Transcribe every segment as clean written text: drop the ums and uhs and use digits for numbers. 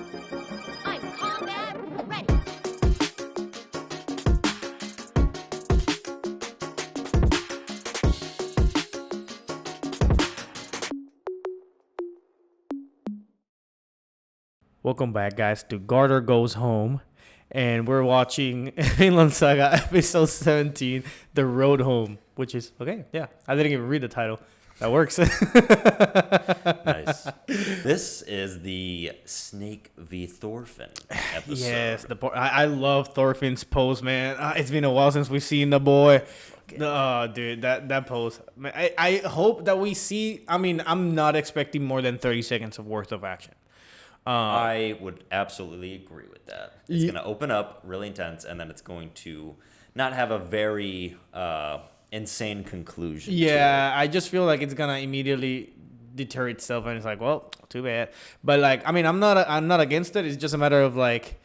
I'm combat ready. Welcome back, guys, to Garter Goes Home, and we're watching Vinland Saga episode 17, The Road Home, which is okay. Yeah, I didn't even read the title. That works. Nice. This is the Snake v Thorfinn episode. Yes, I love Thorfinn's pose, man. It's been a while since we've seen the boy. Dude, that pose. Man, I hope that we see. I mean, I'm not expecting more than 30 seconds of worth of action. I would absolutely agree with that. It's going to open up really intense, and then it's going to not have a very insane conclusion. Yeah, I just feel like it's gonna immediately deter itself, and it's like, well, too bad. But like, I mean, I'm not against it. It's just a matter of like,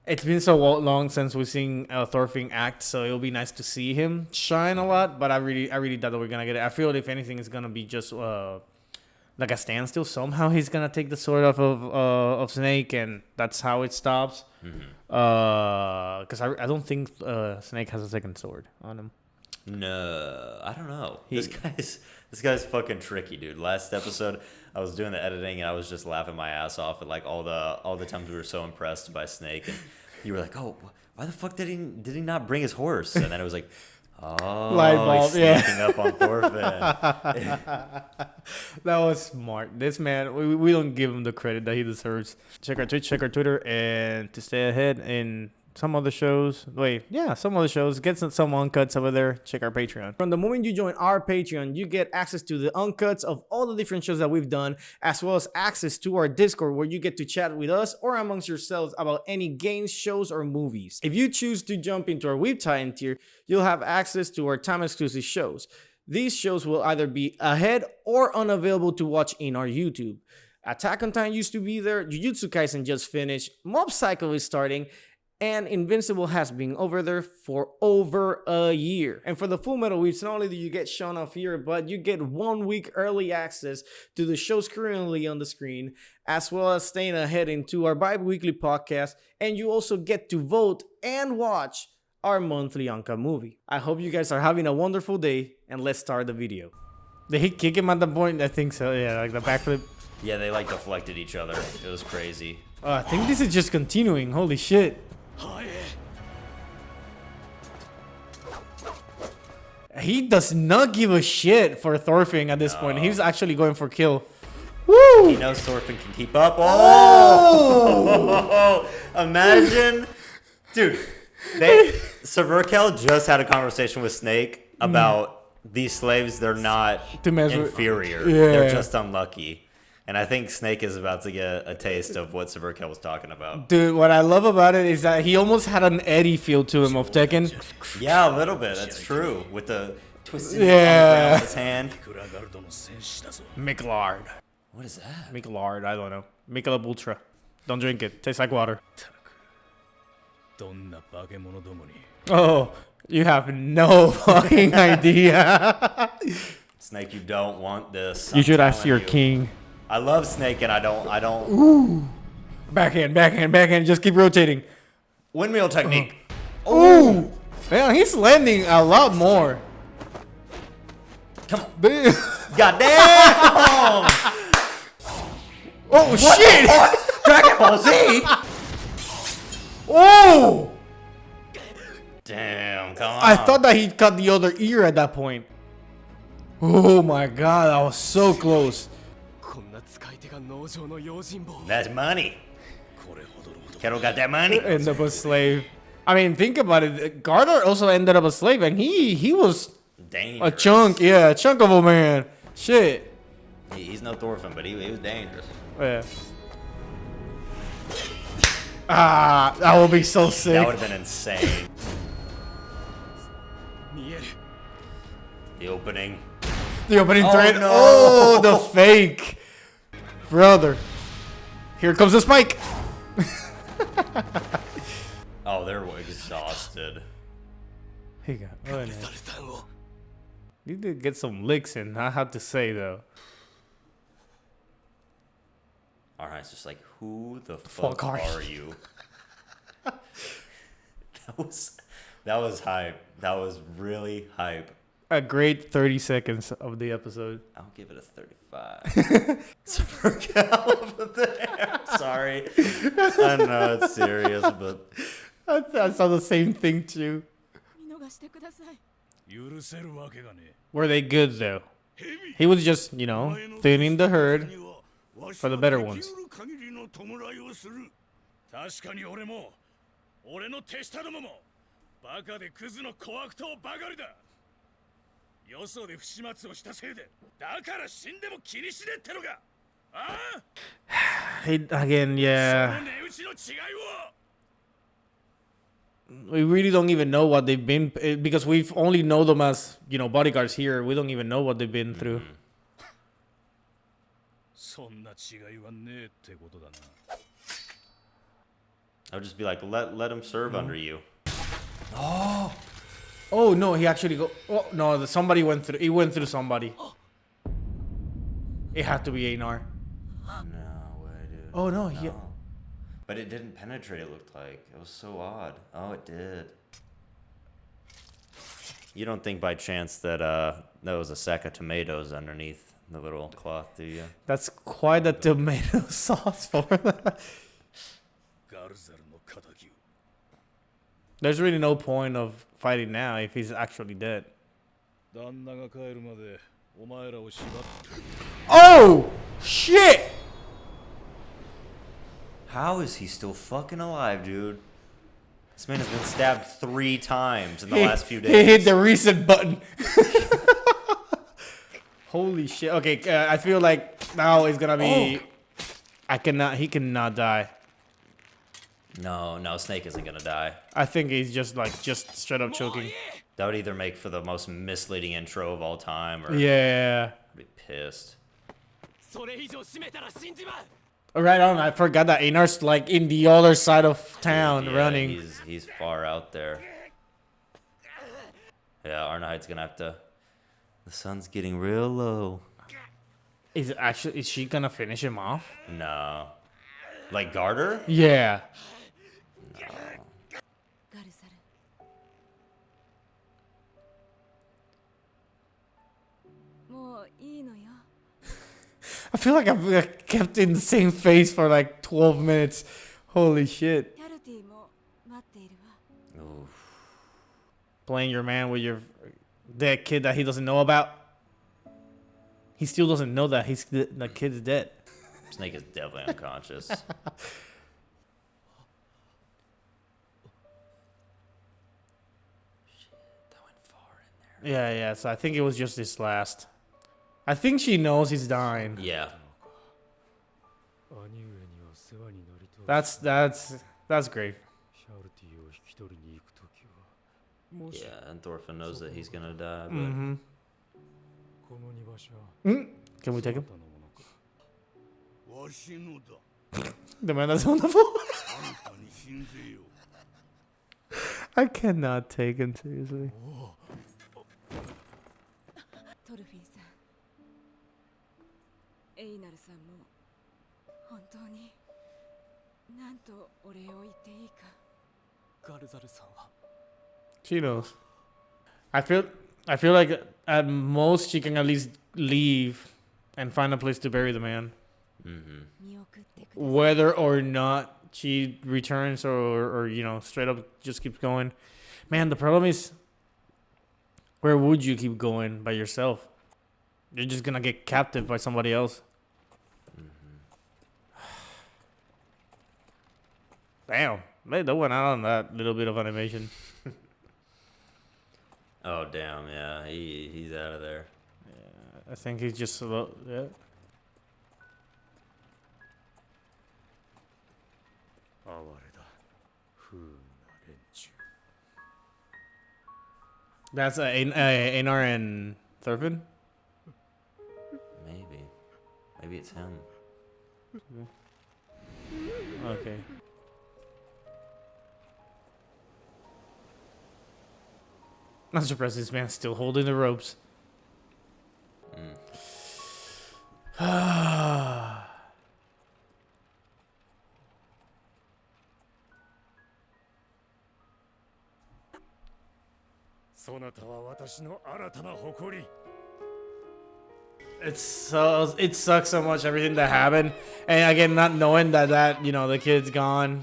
it's been so long since we've seen Thorfinn act, so it'll be nice to see him shine a lot. But I really doubt that we're gonna get it. I feel if anything, it's gonna be just like a standstill. Somehow he's gonna take the sword off of Snake, and that's how it stops. Because I don't think Snake has a second sword on him. No, I don't know. This guy's fucking tricky, dude. Last episode, I was doing the editing and I was just laughing my ass off at like all the times we were so impressed by Snake, and you were like, "Oh, why the fuck did he not bring his horse?" And then it was like, "Oh, Light bulb, he's sneaking up on Thorfinn." That was smart. This man, we don't give him the credit that he deserves. Check our Twitch, check our Twitter, and to stay ahead in some other shows. Some other shows. Get some uncuts over there. Check our Patreon. From the moment you join our Patreon, you get access to the uncuts of all the different shows that we've done, as well as access to our Discord where you get to chat with us or amongst yourselves about any games, shows, or movies. If you choose to jump into our Weeb Titan tier, you'll have access to our time-exclusive shows. These shows will either be ahead or unavailable to watch in our YouTube. Attack on Titan used to be there, Jujutsu Kaisen just finished, Mob Psycho is starting, and Invincible has been over there for over a year. And for the Full Metal Weeks, not only do you get shown off here, but you get 1 week early access to the shows currently on the screen, as well as staying ahead into our bi-weekly podcast. And you also get to vote and watch our monthly Anka movie. I hope you guys are having a wonderful day, and let's start the video. Did he kick him at the point? I think so, yeah, like the backflip. Yeah, they like deflected each other. It was crazy. I think this is just continuing. Holy shit. He does not give a shit for Thorfinn at this point. He's actually going for kill. Woo! He knows Thorfinn can keep up. Oh! Imagine. Dude, Severkel just had a conversation with Snake about these slaves. They're not inferior. Yeah. They're just unlucky. And I think Snake is about to get a taste of what Severkel was talking about. Dude, what I love about it is that he almost had an Eddie feel to him of Tekken. Yeah, a little bit. That's true. With the twisted Yeah. on his hand. Miklard. What is that? Miklard, I don't know. Michelob Ultra. Don't drink it. Tastes like water. Oh, you have no fucking idea. Snake, you don't want this. You should ask your king. I love Snake and I don't. Ooh. Backhand. Just keep rotating. Windmill technique. Ooh. Man, he's landing a lot more. Come on. Damn. Goddamn! Oh, shit. Dragon Ball Z! Oh. Damn, come on. I thought that he cut the other ear at that point. Oh my god, that was so close. That's money. Kettle got that money. End up a slave. I mean, think about it. Garter also ended up a slave, and he was Dangerous. a chunk of a man. Shit. He's no Thorfinn, but he was dangerous. Yeah. Ah, that would be so sick. That would have been insane. The opening. The opening Oh, thread. no. Oh, the fake. Brother. Here comes the spike. Oh, they're exhausted. He got. Oh, no. You did get some licks in. I have to say though. Arnheim's just like, who the fuck are you? That was hype. That was really hype. A great 30 seconds of the episode. I'll give it a 35. Super cow over there. Sorry. I know it's serious, but I saw the same thing too. 見逃してください Were they good though? He was just, you know, thinning the herd for the better ones. 確かに俺も俺の手下どももバカでクズの小悪党ばかりだよそで不始末をしたせいでだから死んでも気にしねってのかああ Again, yeah. その値打ちの違いを We really don't even know what they've been because we've only know them as, you know, bodyguards here. We don't even know what they've been through. そんな違いはねえってことだな I would just be like, let him serve under you. Oh no, he actually go. Oh no, somebody went through. He went through somebody. It had to be Einar. No way, dude. Oh no, No. But it didn't penetrate, it looked like. It was so odd. Oh, it did. You don't think by chance that there was a sack of tomatoes underneath the little cloth, do you? That's quite a tomato sauce for that. ガルザルの敵を There's really no point of fighting now if he's actually dead. 旦那が帰るまでお前らを縛って Oh shit! How is he still fucking alive, dude? This man has been stabbed 3 times in the last few days. He hit the reset button. Holy shit. Okay, I feel like now it's gonna be. He cannot die. No, Snake isn't gonna die. I think he's just straight up choking. That would either make for the most misleading intro of all time, or Yeah. I'd be pissed. それ以上締めたら死んじまう Right on. I forgot that Einar's like in the other side of town Yeah, running. He's far out there. Yeah, Arnheid's gonna have to. The sun's getting real low. Is she gonna finish him off? No. Like Garter? Yeah. ガルサルもういいのよ I feel like I've kept in the same face for like 12 minutes. Holy shit. キャルティも待っているわ Oof. Playing your man with your dead kid that he doesn't know about. He still doesn't know that the kid's dead. Snake is definitely unconscious. Shit, that went far in there. Yeah. So I think it was just this last. I think she knows he's dying. Yeah. 兄上には世話になりと That's great. シャルティを引き取りに行くときはもし Yeah, and Thorfinn knows that he's gonna die, but Mm-hmm. この庭舎 Can we take him? あなたのものかわしのだ The man that's on the phone. あんたに信ぜよ I cannot take him seriously. トルフィンさんエイナルさんも本当になんとお礼を言っていいかガルザルさんは She knows. I feel like at most she can at least leave and find a place to bury the man. mm-hmm. 見送ってください Whether or not she returns or you know, straight up just keeps going. Man, the problem is, where would you keep going by yourself? You're just gonna get captive by somebody else. Damn, they went out on that little bit of animation. Oh damn, yeah, he's out of there. I think he's just a little, yeah. 哀れだ不運な連中 That's Einar and Thorfinn. Maybe it's him. Okay. Not surprised this man's still holding the ropes. そなたは私の新たな誇り。 It sucks so much everything that happened, and again not knowing that the kid's gone.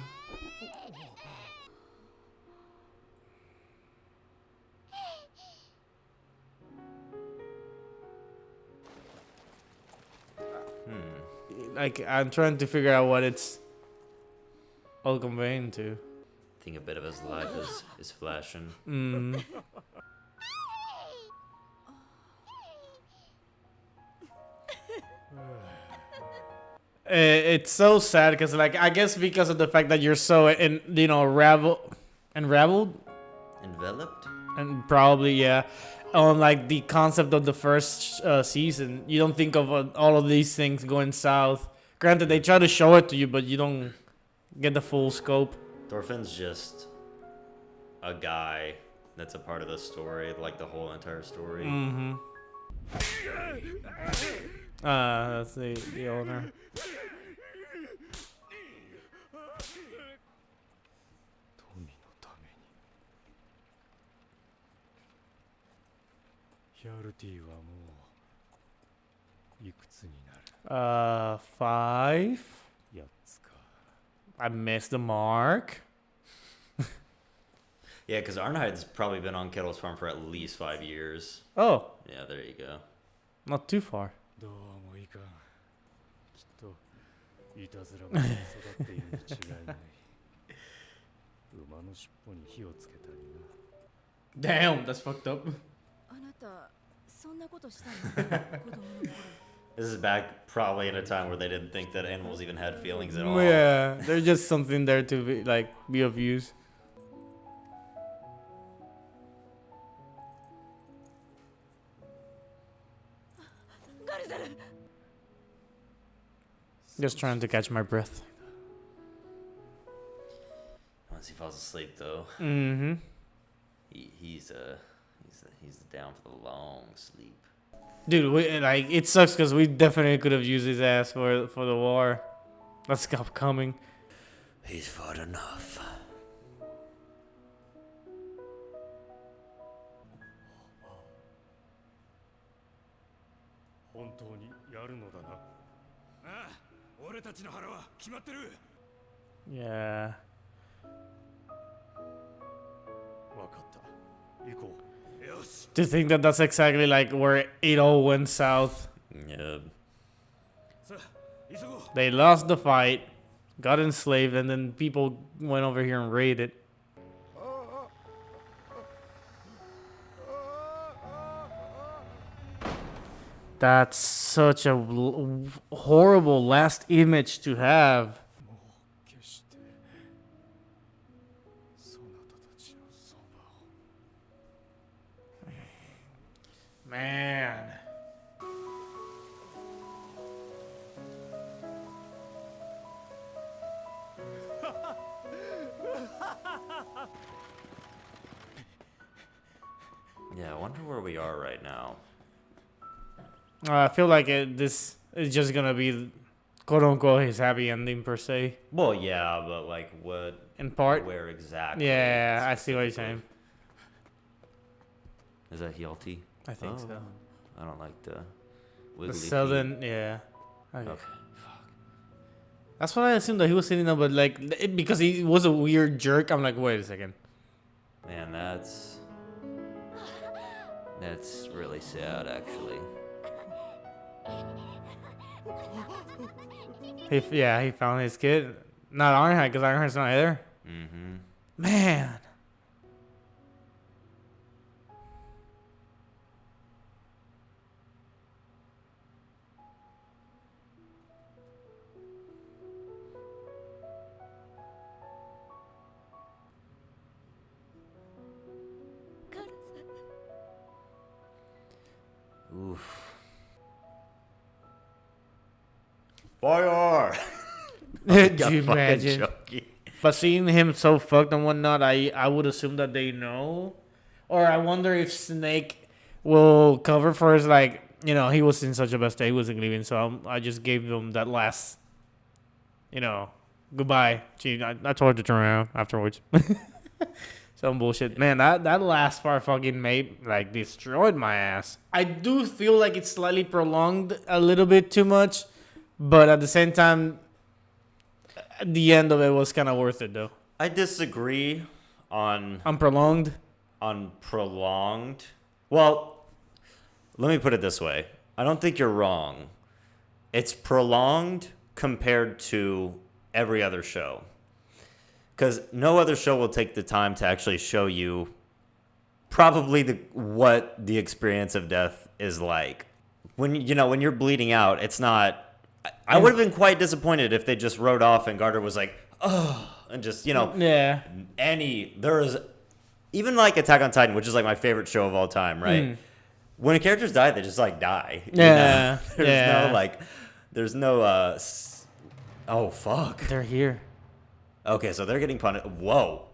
Like I'm trying to figure out what it's all conveying to. I think a bit of his light is flashing. It's so sad because, like, I guess because of the fact that you're so enveloped and probably on like the concept of the first season, you don't think of all of these things going south. Granted, they try to show it to you, but you don't get the full scope. Thorfinn's just a guy that's a part of the story, like the whole entire story. That's the owner. 富のために。ヒャルティはもういくつになる？ 5. 8つか。 I missed the mark. Yeah, because Arnheid's probably been on Kettle's farm for at least 5 years. Oh, Yeah, there you go. not too far. どうもいかん。きっといたずら場に育っているに違いない。馬の尻尾に火をつけたりな。 Damn, that's fucked up. あなたそんなことしたの？子供の頃。 This is back probably in a time where they didn't think that animals even had feelings at all. Yeah, there's just something there to be of use. Just trying to catch my breath. Once he falls asleep, though, he's down for the long sleep. Dude, it sucks because we definitely could have used his ass for the war. Let's stop coming. He's fought enough. 本当にやるのだな。ああ、俺たちの腹は決まってる。 Yeah. わかった。行こう。よし。 To think that that's exactly like where it all went south. Yeah. さあ、急ごう。 They lost the fight, got enslaved, and then people went over here and raided. That's such a horrible last image to have. もう決してそなたたちのそばを。 Man. Yeah, I wonder where we are right now. I feel like this is just gonna be, quote unquote, his happy ending per se. Well, yeah, but like what? In part. Where exactly? Yeah, I see what you're saying. Is that Hjalti? I think so. I don't like the The wiggly southern, yeah. feet. Okay. Okay. Fuck. That's what I assumed that he was sitting there, but like because he was a weird jerk. I'm like, wait a second. Man, that's really sad, actually. He found his kid. Not Ironhide, because Ironhide's not there. Mm-hmm. Man. Oof. Fire! Could you imagine? But seeing him so fucked and whatnot, I would assume that they know. Or I wonder if Snake will cover for his, like, he was in such a bad state, he wasn't leaving, so I just gave them that last, goodbye. I told her to turn around afterwards. Some bullshit. Man, that last part fucking made, like, destroyed my ass. I do feel like it's slightly prolonged a little bit too much, but at the same time, the end of it was kind of worth it, though. I disagree on Prolonged? on prolonged. Well, let me put it this way. I don't think you're wrong. It's prolonged compared to every other show. Because no other show will take the time to actually show you probably what the experience of death is like. When you're bleeding out, it's not. I would have been quite disappointed if they just wrote off and Garter was like, oh, and just Yeah. There is even like Attack on Titan, which is like my favorite show of all time, right? When characters die, they just like die. Yeah. There's no oh fuck. They're here. Okay, so they're getting punished. Whoa.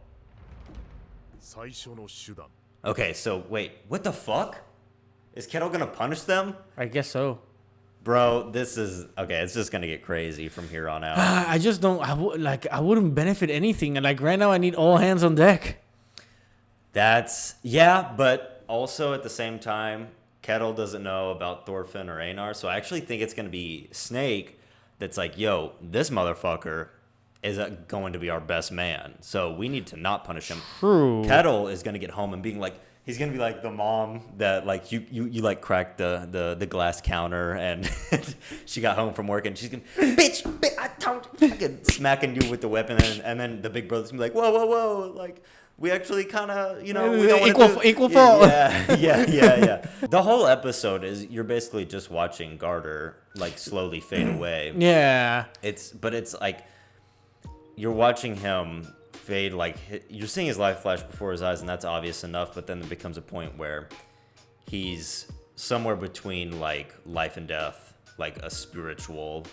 最初の手段 Okay, so wait, what the fuck? Is Kettle gonna punish them? I guess so. Bro, this is okay. It's just gonna get crazy from here on out. I just don't. I wouldn't benefit anything. And like right now, I need all hands on deck. But also at the same time, Kettle doesn't know about Thorfinn or Einar, so I actually think it's gonna be Snake that's like, yo, this motherfucker is going to be our best man, so we need to not punish him. True. Kettle is gonna get home and being like, he's gonna be like the mom that like you like cracked the glass counter and she got home from work and she's gonna bitch I told you, fucking smacking you with the weapon and then the big brother's gonna be like whoa like we actually kind of we don't equal fault. Yeah. The whole episode is you're basically just watching Garter like slowly fade away. Yeah. It's like you're watching him fade, like you're seeing his life flash before his eyes, and that's obvious enough. But then there becomes a point where he's somewhere between like life and death, like a spiritual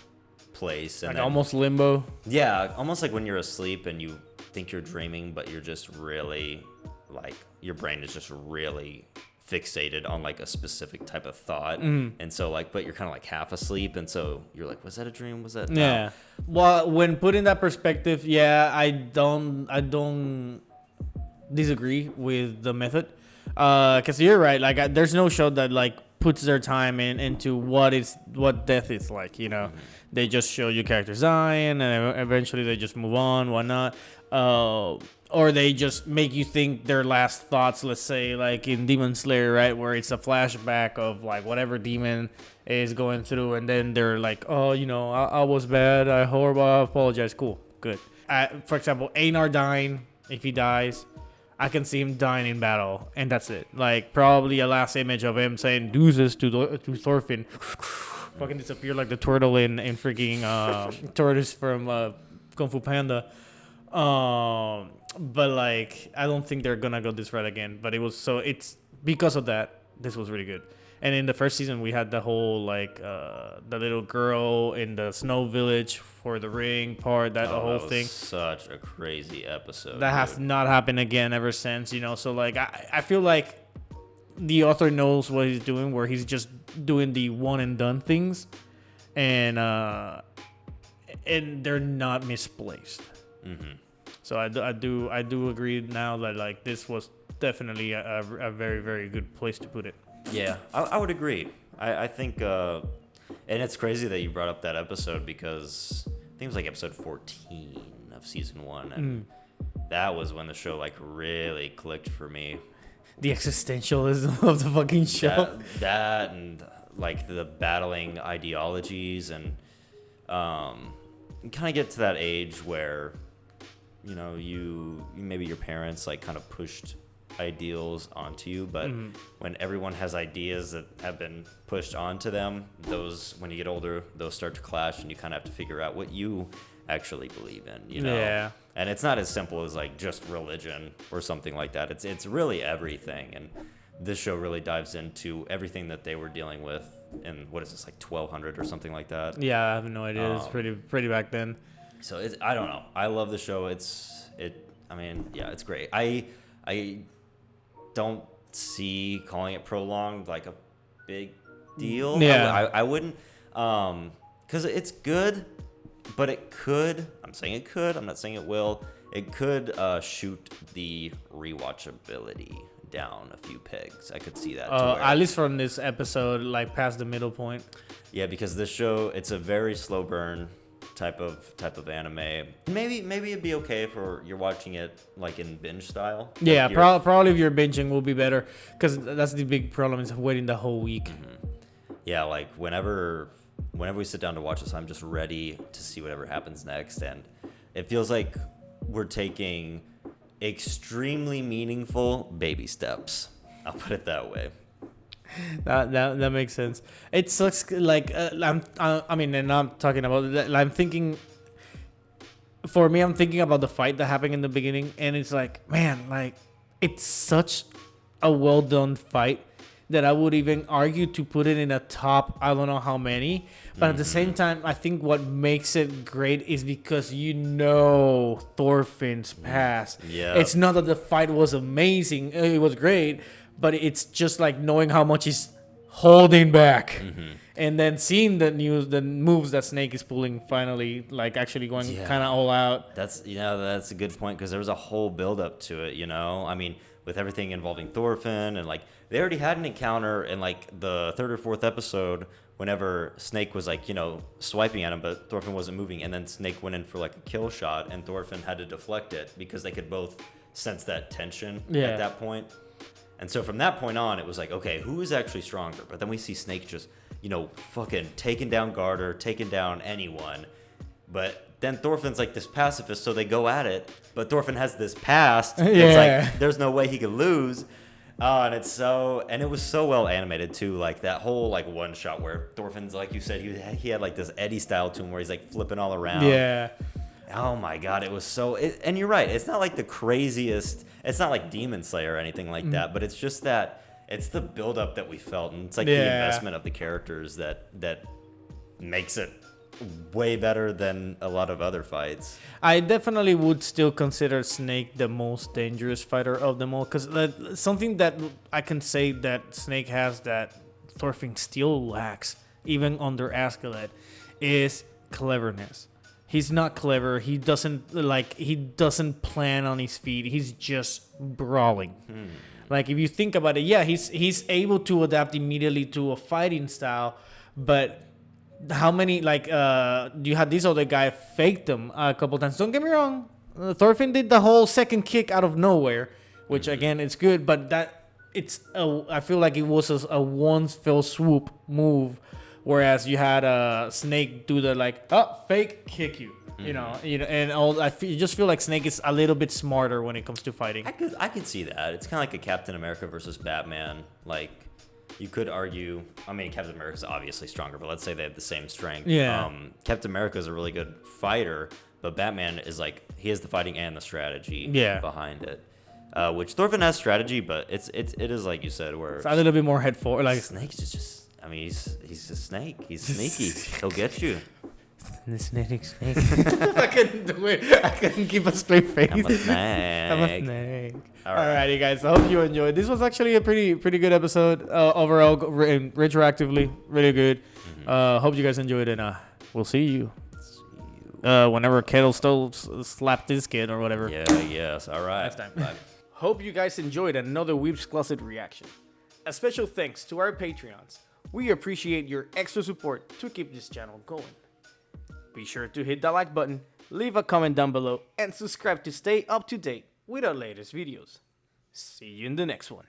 place, and Like then, almost limbo. yeah, almost like when you're asleep and you think you're dreaming, but you're just really like your brain is just really fixated on like a specific type of thought, and so like, but you're kind of like half asleep, and so you're like, was that a dream? Was that? No. Yeah. Well, when put in that perspective, yeah, I don't disagree with the method. Cause you're right. Like, there's no show that like puts their time into what death is like. They just show you characters dying, and eventually they just move on, whatnot. Or they just make you think their last thoughts, let's say, like in Demon Slayer, right? Where it's a flashback of, like, whatever demon is going through. And then they're like, oh, I was bad. I apologize. Cool. Good. For example, Einar dying, if he dies, I can see him dying in battle. And that's it. Like, probably a last image of him saying deuces to Thorfinn. Fucking disappear like the turtle in freaking Tortoise from Kung Fu Panda. But like, I don't think they're gonna go this route again. But it's because of that. This was really good. And in the first season, we had the whole like the little girl in the snow village for the ring part. The whole thing. Such a crazy episode. That has not happened again ever since. So like, I feel like the author knows what he's doing, where he's just doing the one and done things, and they're not misplaced. Mm-hmm. So I do agree now that like this was definitely a very, very good place to put it. Yeah, I would agree. I think, and it's crazy that you brought up that episode because I think it was like episode 14 of season 1, and that was when the show like really clicked for me. The existentialism of the fucking show. That and like the battling ideologies, and you kind of get to that age where you maybe your parents like kind of pushed ideals onto you, but when everyone has ideas that have been pushed onto them, those, when you get older, those start to clash, and you kind of have to figure out what you actually believe in, Yeah. And it's not as simple as like just religion or something like that. It's really everything, and this show really dives into everything that they were dealing with in, what is this, like 1200 or something like that. Yeah, I have no idea. It's pretty back then. So I don't know. I love the show. I mean, yeah, it's great. I don't see calling it prolonged like a big deal. Yeah. I wouldn't, because it's good, but it could. I'm saying it could. I'm not saying it will. it could shoot the rewatchability down a few pegs. I could see that. At least from this episode, like past the middle point. Yeah, because this show, it's a very slow burn type of anime. Maybe it'd be okay for you're watching it like in binge style. Yeah, like probably if you're binging will be better, because that's the big problem is waiting the whole week. Yeah, like whenever we sit down to watch this, I'm just ready to see whatever happens next, and it feels like we're taking extremely meaningful baby steps. I'll put it that way. That makes sense. It sucks. Like I mean, and I'm talking about that. I'm thinking. For me, I'm thinking about the fight that happened in the beginning, and it's like, man, like it's such a well done fight that I would even argue to put it in a top. I don't know how many, but at the same time, I think what makes it great is because Thorfinn's past. Yeah, it's not that the fight was amazing; it was great. But it's just like knowing how much he's holding back, and then seeing the moves that Snake is pulling. Finally, like actually going kind of all out. That's a good point, because there was a whole build up to it. I mean, with everything involving Thorfinn, and like they already had an encounter in like the 3rd or 4th episode, whenever Snake was like swiping at him, but Thorfinn wasn't moving, and then Snake went in for like a kill shot, and Thorfinn had to deflect it because they could both sense that tension at that point. And so from that point on, it was like, okay, who is actually stronger? But then we see Snake just, fucking taking down Garter, taking down anyone. But then Thorfinn's like this pacifist, so they go at it. But Thorfinn has this past. It's like, there's no way he could lose. And it was so well animated too. Like that whole like one shot where Thorfinn's, like you said, he had like this Eddie style to him where he's like flipping all around. Yeah. Oh my God, it was so. And you're right. It's not like the craziest. It's not like Demon Slayer or anything like that. But it's just that it's the buildup that we felt, and it's like the investment of the characters that makes it way better than a lot of other fights. I definitely would still consider Snake the most dangerous fighter of them all, because something that I can say that Snake has that Thorfinn still lacks, even under Askeladd, is cleverness. He's not clever. He doesn't plan on his feet. He's just brawling. Like if you think about it, he's able to adapt immediately to a fighting style, but how many you had this other guy faked them a couple times. Don't get me wrong, Thorfinn did the whole second kick out of nowhere, which again it's good, but I feel like it was a one fell swoop move. Whereas you had Snake do the fake kick you, and all. You just feel like Snake is a little bit smarter when it comes to fighting. I could see that. It's kind of like a Captain America versus Batman. Like you could argue. I mean, Captain America's obviously stronger, but let's say they have the same strength. Yeah. Captain America is a really good fighter, but Batman is like he has the fighting and the strategy. Behind it. Which Thorfinn has strategy, but it is like you said, where it's a little bit more head forward. Like Snake's just. I mean, he's a snake. He's sneaky. He'll get you. The snake. I couldn't do it. I couldn't keep a straight face. I'm a snake. Alrighty, guys. I hope you enjoyed. This was actually a pretty good episode. Overall, retroactively, really good. Hope you guys enjoyed it. And we'll see you. Whenever Kettle Stove slapped this kid or whatever. Yes. All right. Next time. Bye. Hope you guys enjoyed another Weebs Closet reaction. A special thanks to our Patreons. We appreciate your extra support to keep this channel going. Be sure to hit that like button, leave a comment down below, and subscribe to stay up to date with our latest videos. See you in the next one.